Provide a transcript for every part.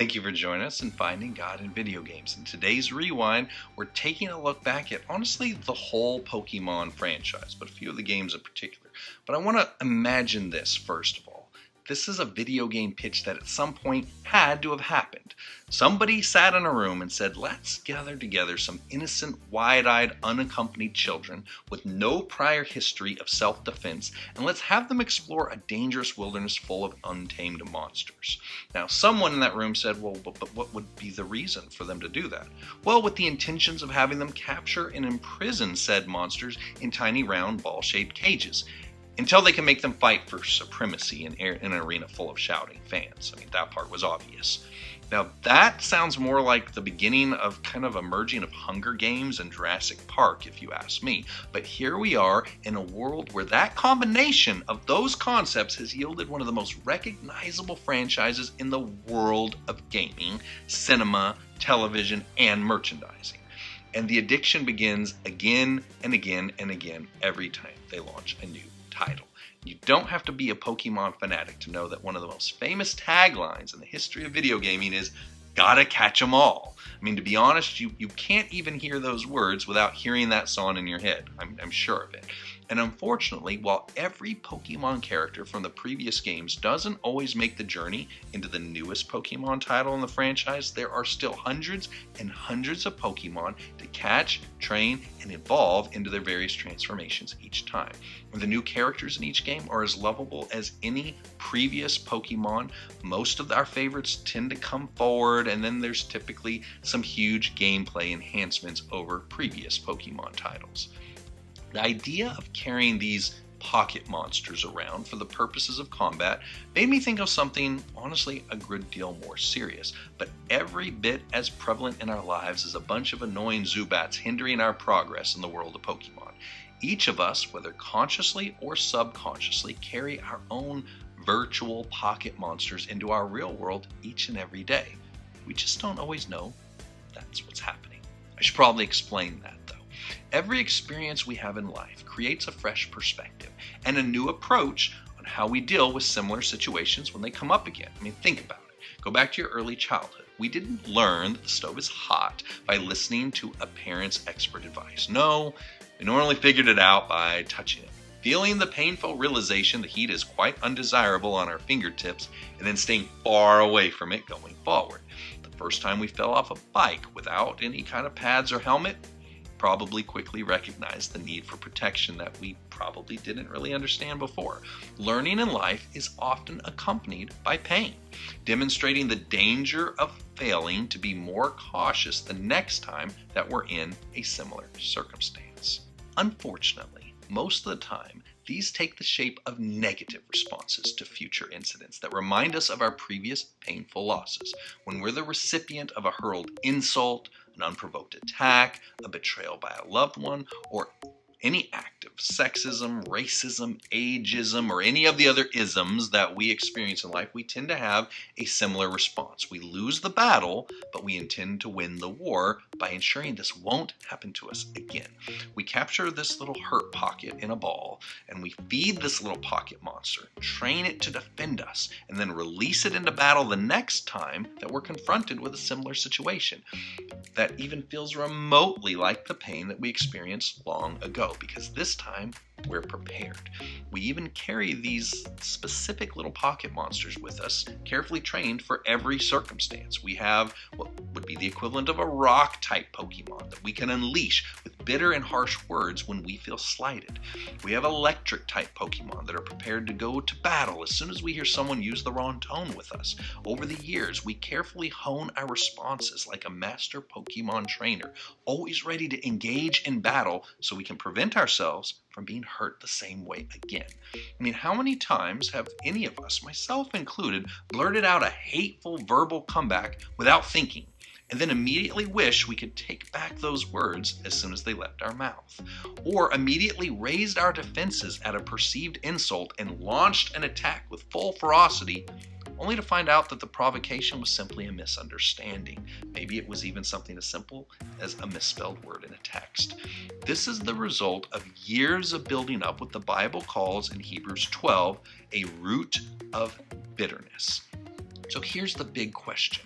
Thank you for joining us in Finding God in Video Games. In today's Rewind, we're taking a look back at, honestly, the whole Pokemon franchise, but a few of the games in particular. But I want to imagine this first of all. This is a video game pitch that at some point had to have happened. Somebody sat in a room and said, let's gather together some innocent, wide-eyed, unaccompanied children with no prior history of self-defense, and let's have them explore a dangerous wilderness full of untamed monsters. Now, someone in that room said, well, but what would be the reason for them to do that? Well, with the intentions of having them capture and imprison said monsters in tiny, round, ball-shaped cages, until they can make them fight for supremacy in an arena full of shouting fans. I mean, that part was obvious. Now, that sounds more like the beginning of kind of a merging of Hunger Games and Jurassic Park, if you ask me. But here we are in a world where that combination of those concepts has yielded one of the most recognizable franchises in the world of gaming, cinema, television, and merchandising. And the addiction begins again and again and again every time they launch a new title. You don't have to be a Pokemon fanatic to know that one of the most famous taglines in the history of video gaming is, gotta catch 'em all. I mean, to be honest, you can't even hear those words without hearing that song in your head. I'm sure of it. And unfortunately, while every Pokemon character from the previous games doesn't always make the journey into the newest Pokemon title in the franchise, there are still hundreds and hundreds of Pokemon to catch, train, and evolve into their various transformations each time. The new characters in each game are as lovable as any previous Pokemon. Most of our favorites tend to come forward, and then there's typically some huge gameplay enhancements over previous Pokemon titles. The idea of carrying these pocket monsters around for the purposes of combat made me think of something, honestly, a good deal more serious, but every bit as prevalent in our lives as a bunch of annoying Zubats hindering our progress in the world of Pokemon. Each of us, whether consciously or subconsciously, carry our own virtual pocket monsters into our real world each and every day. We just don't always know that's what's happening. I should probably explain that, though. Every experience we have in life creates a fresh perspective and a new approach on how we deal with similar situations when they come up again. I mean, think about it. Go back to your early childhood. We didn't learn that the stove is hot by listening to a parent's expert advice. No, we normally figured it out by touching it, feeling the painful realization the heat is quite undesirable on our fingertips, and then staying far away from it going forward. The first time we fell off a bike without any kind of pads or helmet, probably quickly recognized the need for protection that we probably didn't really understand before. Learning in life is often accompanied by pain, demonstrating the danger of failing to be more cautious the next time that we're in a similar circumstance. Unfortunately, most of the time, these take the shape of negative responses to future incidents that remind us of our previous painful losses. When we're the recipient of a hurled insult, an unprovoked attack, a betrayal by a loved one, or any act of sexism, racism, ageism, or any of the other isms that we experience in life, we tend to have a similar response. We lose the battle, but we intend to win the war by ensuring this won't happen to us again. We capture this little hurt pocket in a ball, and we feed this little pocket monster, train it to defend us, and then release it into battle the next time that we're confronted with a similar situation that even feels remotely like the pain that we experienced long ago, because this time we're prepared. We even carry these specific little pocket monsters with us, carefully trained for every circumstance. We have what would be the equivalent of a rock-type Pokemon that we can unleash with bitter and harsh words when we feel slighted. We have electric-type Pokemon that are prepared to go to battle as soon as we hear someone use the wrong tone with us. Over the years, we carefully hone our responses like a master Pokemon trainer, always ready to engage in battle so we can prevent ourselves from being hurt the same way again. I mean, how many times have any of us, myself included, blurted out a hateful verbal comeback without thinking, and then immediately wish we could take back those words as soon as they left our mouth? Or immediately raised our defenses at a perceived insult and launched an attack with full ferocity, only to find out that the provocation was simply a misunderstanding. Maybe it was even something as simple as a misspelled word in a text. This is the result of years of building up what the Bible calls in Hebrews 12 a root of bitterness. So here's the big question.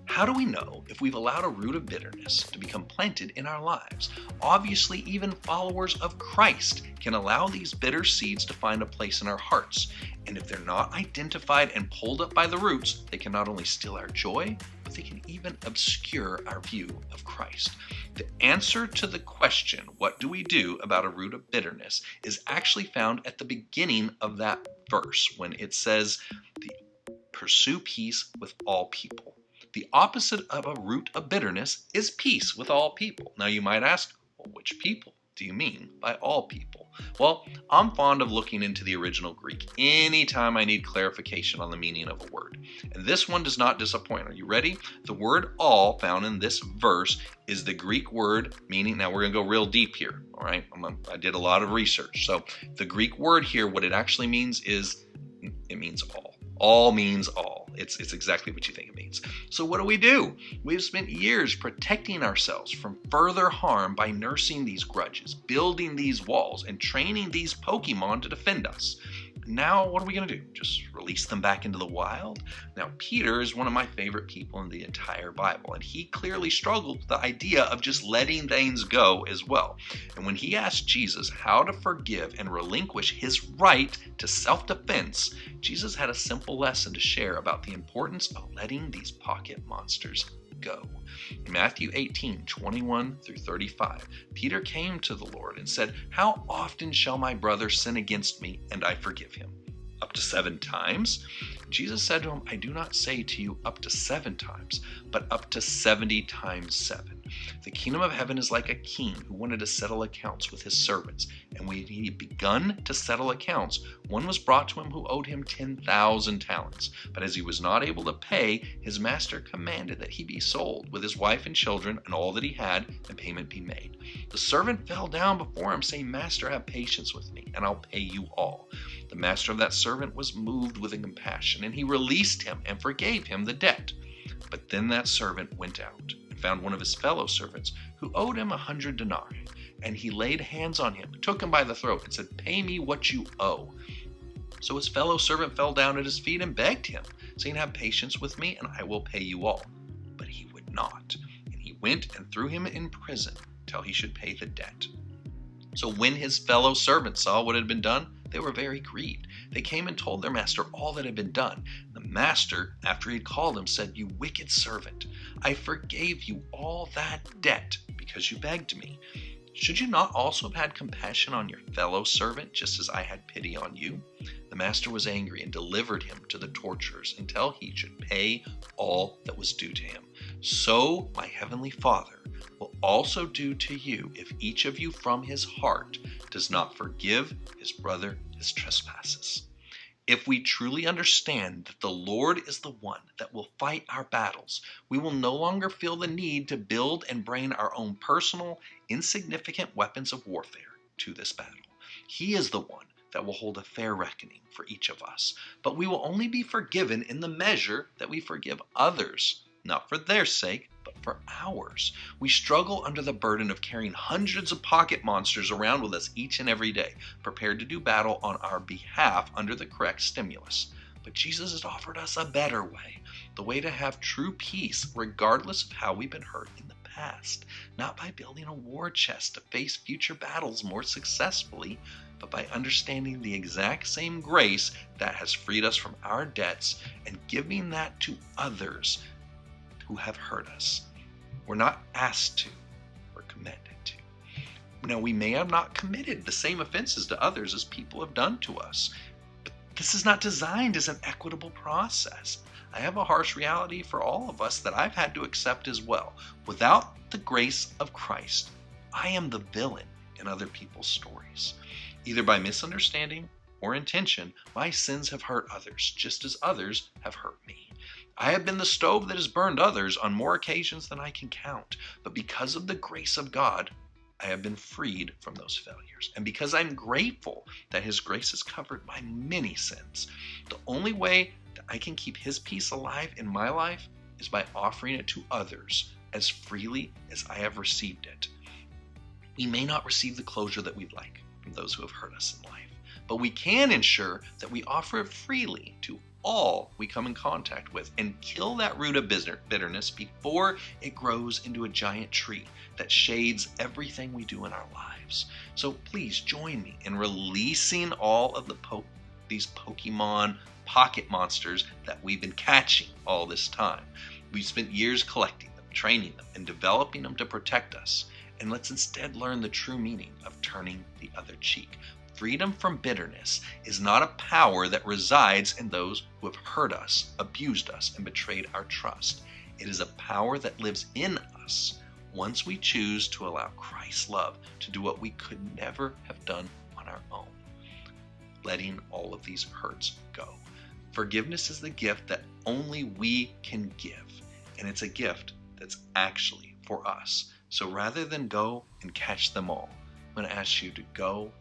How do we know if we've allowed a root of bitterness to become planted in our lives? Obviously, even followers of Christ can allow these bitter seeds to find a place in our hearts. And if they're not identified and pulled up by the roots, they can not only steal our joy, but they can even obscure our view of Christ. The answer to the question, what do we do about a root of bitterness, is actually found at the beginning of that verse when it says, pursue peace with all people. The opposite of a root of bitterness is peace with all people. Now you might ask, well, which people do you mean by all people? Well, I'm fond of looking into the original Greek anytime I need clarification on the meaning of a word. And this one does not disappoint. Are you ready? The word all found in this verse is the Greek word meaning, now we're going to go real deep here, all right? I did a lot of research. So the Greek word here, what it actually means is, it means all. All means all. It's exactly what you think it means. So what do? We've spent years protecting ourselves from further harm by nursing these grudges, building these walls, and training these Pokémon to defend us. Now, what are we going to do? Just release them back into the wild? Now, Peter is one of my favorite people in the entire Bible, and he clearly struggled with the idea of just letting things go as well. And when he asked Jesus how to forgive and relinquish his right to self-defense, Jesus had a simple lesson to share about the importance of letting these pocket monsters go. In Matthew 18:21-35, Peter came to the Lord and said, "How often shall my brother sin against me and I forgive him? Up to 7 times?" Jesus said to him, "I do not say to you up to 7 times, but up to 70 times 7. The kingdom of heaven is like a king who wanted to settle accounts with his servants. And when he had begun to settle accounts, one was brought to him who owed him 10,000 talents. But as he was not able to pay, his master commanded that he be sold with his wife and children and all that he had, and payment be made. The servant fell down before him, saying, 'Master, have patience with me, and I'll pay you all.' The master of that servant was moved with compassion, and he released him and forgave him the debt. But then that servant went out and found one of his fellow servants who owed him 100 denarii. And he laid hands on him, took him by the throat, and said, 'Pay me what you owe.' So his fellow servant fell down at his feet and begged him, saying, 'Have patience with me, and I will pay you all.' But he would not. And he went and threw him in prison till he should pay the debt. So when his fellow servants saw what had been done, they were very grieved. They came and told their master all that had been done. The master, after he had called him, said, 'You wicked servant, I forgave you all that debt because you begged me. Should you not also have had compassion on your fellow servant, just as I had pity on you?' The master was angry and delivered him to the torturers until he should pay all that was due to him. So my heavenly Father will also do to you if each of you from his heart does not forgive his brother his trespasses." If we truly understand that the Lord is the one that will fight our battles, we will no longer feel the need to build and bring our own personal, insignificant weapons of warfare to this battle. He is the one that will hold a fair reckoning for each of us, but we will only be forgiven in the measure that we forgive others, not for their sake, but for ours. We struggle under the burden of carrying hundreds of pocket monsters around with us each and every day, prepared to do battle on our behalf under the correct stimulus. But Jesus has offered us a better way, the way to have true peace regardless of how we've been hurt in the past, not by building a war chest to face future battles more successfully, but by understanding the exact same grace that has freed us from our debts and giving that to others who have hurt us. We're not asked to, we're commanded to. Now, we may have not committed the same offenses to others as people have done to us, but this is not designed as an equitable process. I have a harsh reality for all of us that I've had to accept as well. Without the grace of Christ, I am the villain in other people's stories. Either by misunderstanding or intention, my sins have hurt others, just as others have hurt me. I have been the stove that has burned others on more occasions than I can count, but because of the grace of God, I have been freed from those failures. And because I'm grateful that His grace has covered my many sins, the only way that I can keep His peace alive in my life is by offering it to others as freely as I have received it. We may not receive the closure that we'd like from those who have hurt us in life, but we can ensure that we offer it freely to all we come in contact with and kill that root of bitterness before it grows into a giant tree that shades everything we do in our lives. So please join me in releasing all of these Pokemon pocket monsters that we've been catching all this time. We've spent years collecting them, training them, and developing them to protect us. And let's instead learn the true meaning of turning the other cheek. Freedom from bitterness is not a power that resides in those who have hurt us, abused us, and betrayed our trust. It is a power that lives in us once we choose to allow Christ's love to do what we could never have done on our own, letting all of these hurts go. Forgiveness is the gift that only we can give, and it's a gift that's actually for us. So rather than go and catch them all, I'm going to ask you to go